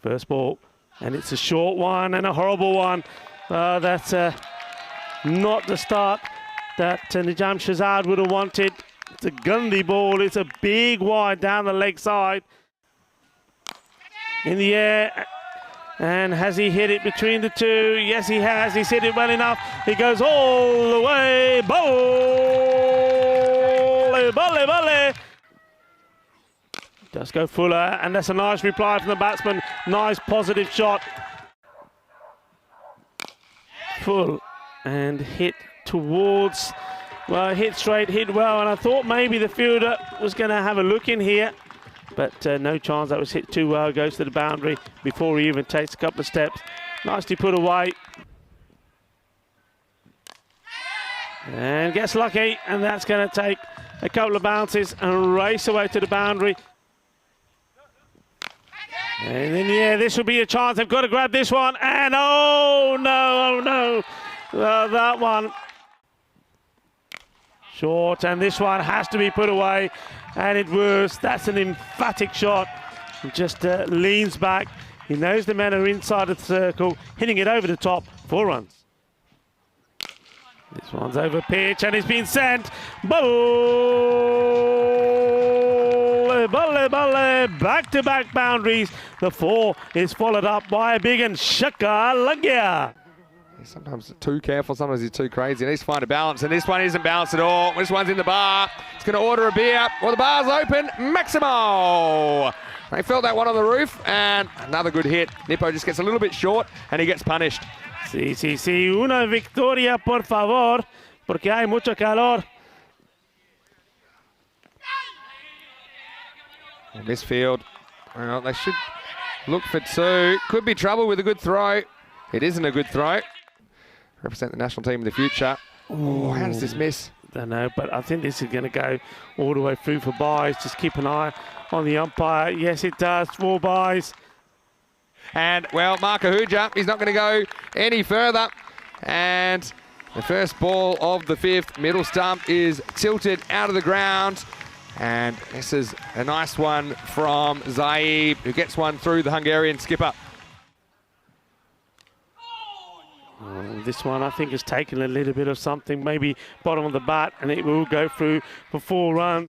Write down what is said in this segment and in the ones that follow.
First ball, and it's a short one and a horrible one. That's not the start that Nijam Shahzad would have wanted. It's a Gandhi ball. It's a big wide down the leg side. In the air. And has he hit it between the two? Yes, he has. He's hit it well enough. He goes all the way. Volley, volley, volley. Does go Fuller, and that's a nice reply from the batsman. Nice positive shot. Full and hit towards, well, hit straight, hit well, and I thought maybe the fielder was going to have a look in here, but no chance. That was hit too well. Goes to the boundary before he even takes a couple of steps. Nicely put away. And gets lucky, and that's going to take a couple of bounces and race away to the boundary. And in the air, this will be a chance. They've got to grab this one. And oh no, oh no. That one short, and this one has to be put away. And it was. That's an emphatic shot. He just leans back. He knows the men are inside the circle, hitting it over the top. 4 runs. This one's over pitch, and it's been sent. Volley, volley, volley. Back-to-back boundaries. The 4 is followed up by a big and Shaka Lagya. He's sometimes too careful, sometimes he's too crazy. He needs to find a balance, and this one isn't balanced at all. This one's in the bar. He's going to order a beer. Well, the bar's open. Maximo! They felt that one on the roof, and another good hit. Nippo just gets a little bit short, and he gets punished. Sí, sí, sí. Una victoria, por favor, porque hay mucho calor. In this field, well, they should look for 2. Could be trouble with a good throw. It isn't a good throw. Represent the national team in the future. Oh, how does this miss? I don't know, but I think this is going to go all the way through for byes. Just keep an eye on the umpire. Yes, it does. 4 byes. And, well, Mark Ahuja, he's not going to go any further. And the first ball of the 5th, middle stump, is tilted out of the ground. And this is a nice one from Zaib, who gets one through the Hungarian skipper. This one, I think, has taken a little bit of something, maybe bottom of the bat, and it will go through for 4 runs.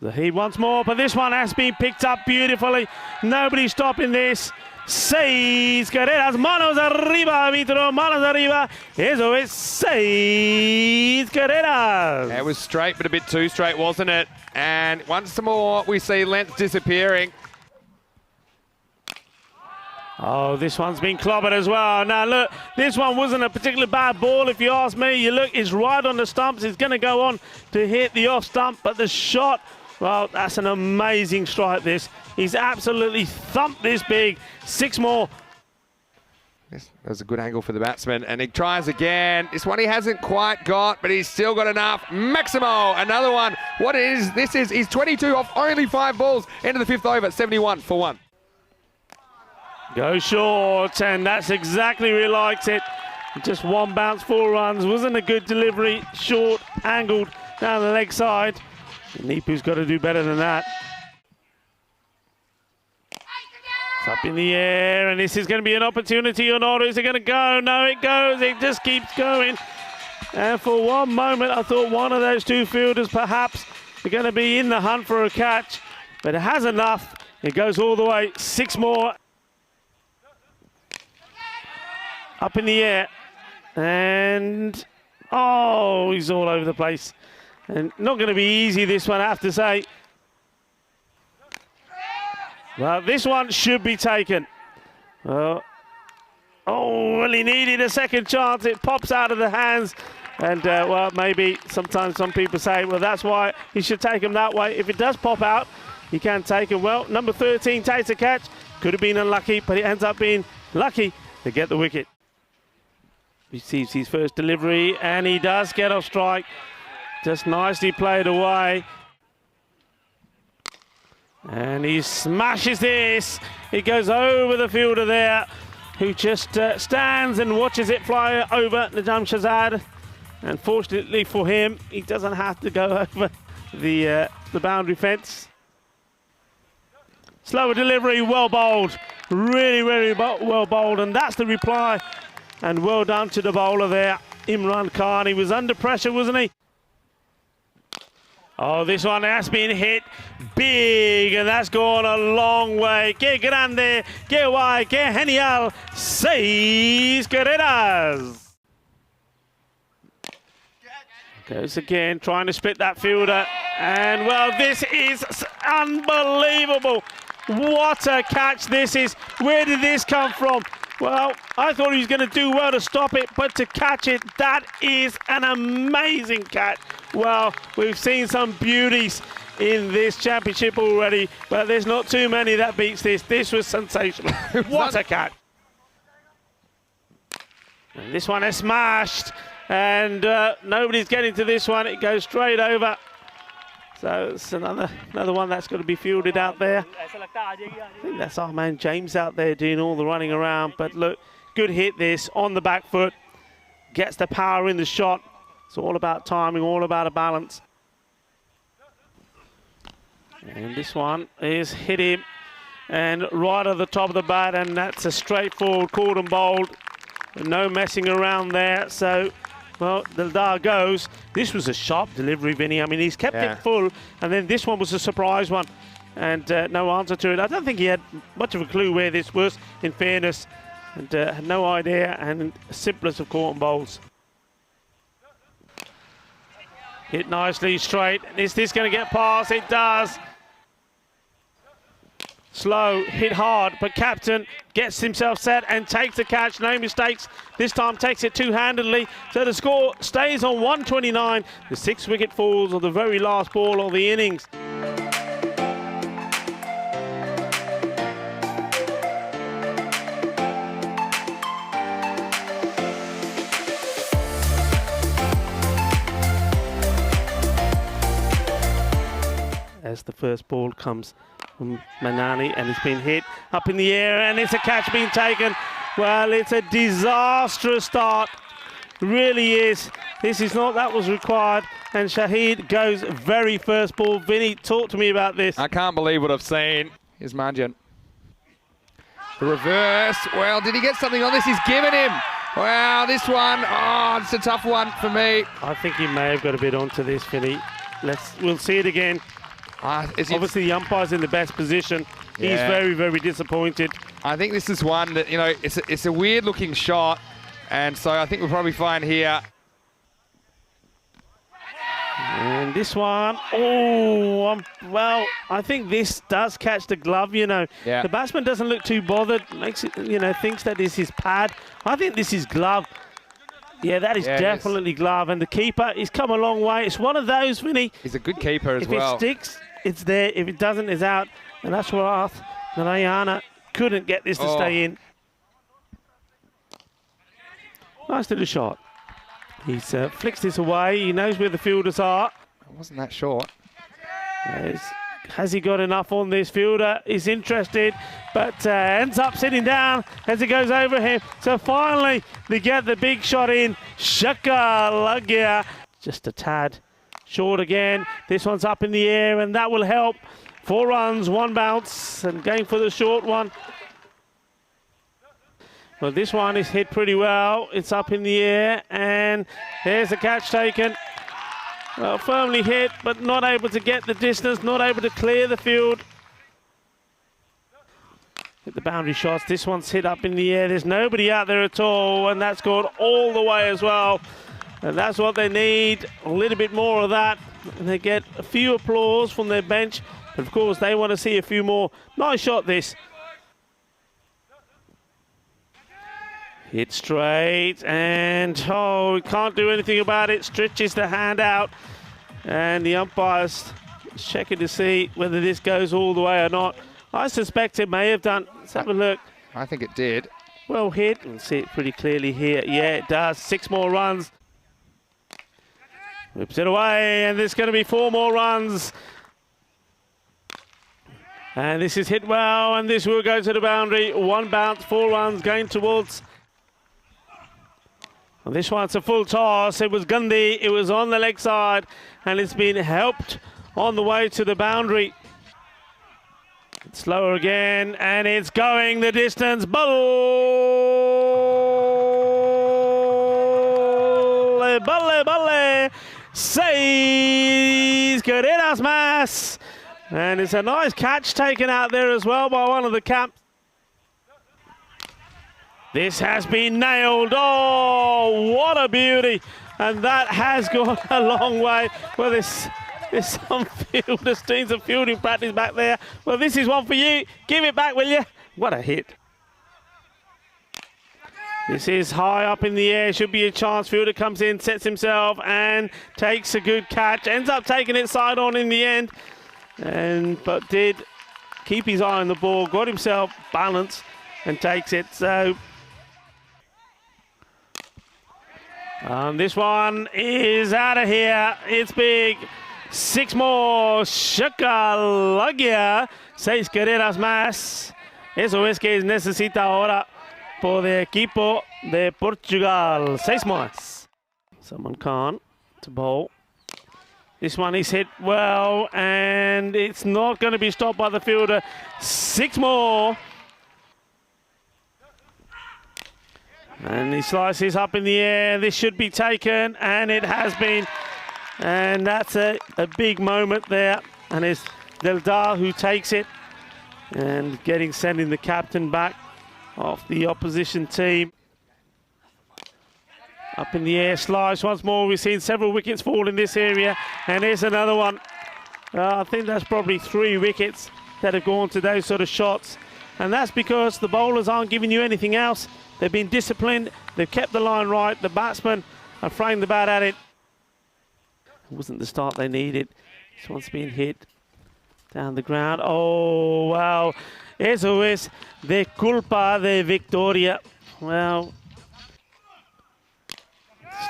The heat once more, but this one has been picked up beautifully. Nobody stopping this. 6 carreras, manos arriba, Vitro, manos arriba. Eso es 6 carreras. It was straight, but a bit too straight, wasn't it? And once more, we see length disappearing. Oh, this one's been clobbered as well. Now, look, this one wasn't a particularly bad ball, if you ask me. You look, it's right on the stumps. It's going to go on to hit the off stump, but the shot, well, that's an amazing strike, this. He's absolutely thumped this big. 6 more. Yes, that was a good angle for the batsman, and he tries again. This one he hasn't quite got, but he's still got enough. Maximo, another one. What is this? He's 22 off only 5 balls. Into the 5th over, 71 for 1. Go short, and that's exactly where he likes it. Just 1 bounce, 4 runs. Wasn't a good delivery. Short, angled down the leg side. Nipu's got to do better than that. It's up in the air, and this is going to be an opportunity or not. Is it going to go? No, it goes. It just keeps going. And for one moment, I thought one of those 2 fielders perhaps are going to be in the hunt for a catch, but it has enough. It goes all the way. 6 more. Up in the air, and oh, he's all over the place. And not going to be easy, this one, I have to say. Well, this one should be taken. Oh, well, he needed a second chance. It pops out of the hands. And, well, maybe sometimes some people say, well, that's why he should take him that way. If it does pop out, he can take him. Well, number 13 takes a catch. Could have been unlucky, but it ends up being lucky to get the wicket. Receives his first delivery, and he does get off strike. Just nicely played away. And he smashes this. It goes over the fielder there, who just stands and watches it fly over Nijam Shahzad. And fortunately for him, he doesn't have to go over the boundary fence. Slower delivery, well bowled. Really, really well bowled, and that's the reply. And well done to the bowler there, Imran Khan. He was under pressure, wasn't he? Oh, this one has been hit big, and that's gone a long way. Que grande, que guay, que genial. 6 carreras. Goes again, trying to split that fielder. And, well, this is unbelievable. What a catch this is. Where did this come from? Well, I thought he was going to do well to stop it, but to catch it, that is an amazing catch. Well, we've seen some beauties in this championship already, but there's not too many that beats this. This was sensational. What a catch. And this one is smashed, and nobody's getting to this one. It goes straight over. So it's another one that's got to be fielded out there. I think that's our man James out there doing all the running around. But look, good hit this on the back foot. Gets the power in the shot. It's all about timing, all about a balance. And this one is hit him. And right at the top of the bat, and that's a straightforward caught and bowled. No messing around there. So, well, Dildar goes. This was a sharp delivery, Vinny. I mean, he's kept it full, and then this one was a surprise one, and no answer to it. I don't think he had much of a clue where this was, in fairness, and had no idea, and simplest of caught and bowls. Hit nicely straight. Is this going to get past? It does. Slow, hit hard, but Captain gets himself set and takes the catch. No mistakes. This time takes it two-handedly. So the score stays on 129. The 6 wicket falls on the very last ball of the innings. As the first ball comes from Manani, and it's been hit up in the air, and it's a catch being taken. Well, it's a disastrous start. Really is. This is not that was required, and Shahid goes very first ball. Vinny, talk to me about this. I can't believe what I've seen. Here's Marjan. The reverse. Well, did he get something on this? He's given him. Wow, this one. Oh, it's a tough one for me. I think he may have got a bit onto this, Vinny. We'll see it again. Obviously, the umpire's in the best position. Yeah. He's very, very disappointed. I think this is one that, you know, it's a weird-looking shot, and so I think we'll probably find here. And this one, well, I think this does catch the glove, you know. Yeah. The batsman doesn't look too bothered, makes it, you know, thinks that this is pad. I think this is glove. Yeah, that is definitely glove, and the keeper, he's come a long way. It's one of those, Vinny. He's a good keeper as well. If it sticks, it's there. If it doesn't, it's out. And that's where Narayana couldn't get this to stay in. Nice little shot. He's flicks this away. He knows where the fielders are. It wasn't that short. Has he got enough on this fielder? He's interested, but ends up sitting down as it goes over him. So finally, they get the big shot in. Shaka Lagya. Just a tad short again. This one's up in the air, and that will help. 4 runs, 1 bounce, and going for the short one. Well, this one is hit pretty well. It's up in the air, and there's a catch taken. Well, firmly hit, but not able to get the distance, not able to clear the field. Hit the boundary shots. This one's hit up in the air. There's nobody out there at all, and that's gone all the way as well. And that's what they need, a little bit more of that. And they get a few applause from their bench, but of course they want to see a few more. Nice shot, this. Hit straight, and he can't do anything about it. Stretches the hand out, and the umpire's checking to see whether this goes all the way or not. I suspect it may have done. Let's have a look. I think it did. Well hit. You can see it pretty clearly here. Yeah, it does. 6 more runs. Whips it away, and there's going to be 4 more runs. And this is hit well, and this will go to the boundary. 1 bounce, 4 runs going towards. And this one's a full toss. It was Gandhi. It was on the leg side, and it's been helped on the way to the boundary. Slower again, and it's going the distance. Balle, balle, balle. 6 carreras más. And it's a nice catch taken out there as well by one of the caps. This has been nailed. Oh, what a beauty. And that has gone a long way. Well, there's some fielders doing some fielding practice back there. Well, this is one for you. Give it back, will you? What a hit. This is high up in the air. Should be a chance. Fielder comes in, sets himself, and takes a good catch. Ends up taking it side on in the end. But did keep his eye on the ball, got himself balanced, and takes it. So this one is out of here. It's big. 6 more. Shakalagia. 6 carreras más. Eso es que necesita ahora por el equipo de Portugal. 6 más. Someone can't to bowl. This one is hit well, and it's not going to be stopped by the fielder. 6 more. And he slices up in the air. This should be taken, and it has been. And that's a big moment there. And it's Deldar who takes it, and sending the captain back off the opposition team. Up in the air, slice once more. We've seen several wickets fall in this area, and here's another one. I think that's probably 3 wickets that have gone to those sort of shots, and that's because the bowlers aren't giving you anything else. They've been disciplined, they've kept the line right, the batsmen have framed the bat at it. It wasn't the start they needed. This one's been hit down the ground. Oh, wow. Eso es de culpa de Victoria. Well,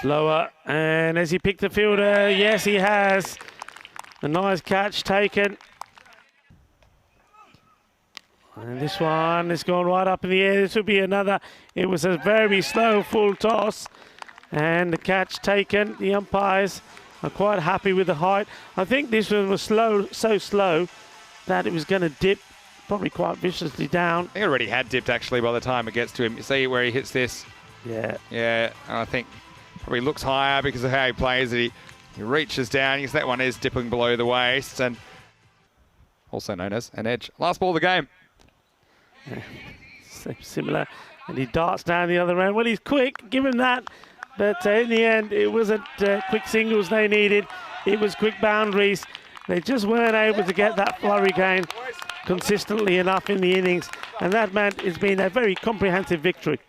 slower, and has he picked the fielder? Yes, he has. A nice catch taken. And this one has gone right up in the air. This will be another. It was a very slow full toss, and the catch taken. The umpires are quite happy with the height. I think this one was slow, so slow that it was going to dip probably quite viciously down. He already had dipped actually by the time it gets to him. You see where he hits this? Yeah. Yeah, and I think probably looks higher because of how he plays it. He reaches down. Because that one is dipping below the waist, and also known as an edge. Last ball of the game. Yeah. Similar, and he darts down the other end. Well, he's quick, give him that. But in the end, it wasn't quick singles they needed. It was quick boundaries. They just weren't able to get that flurry going consistently enough in the innings. And that meant it's been a very comprehensive victory.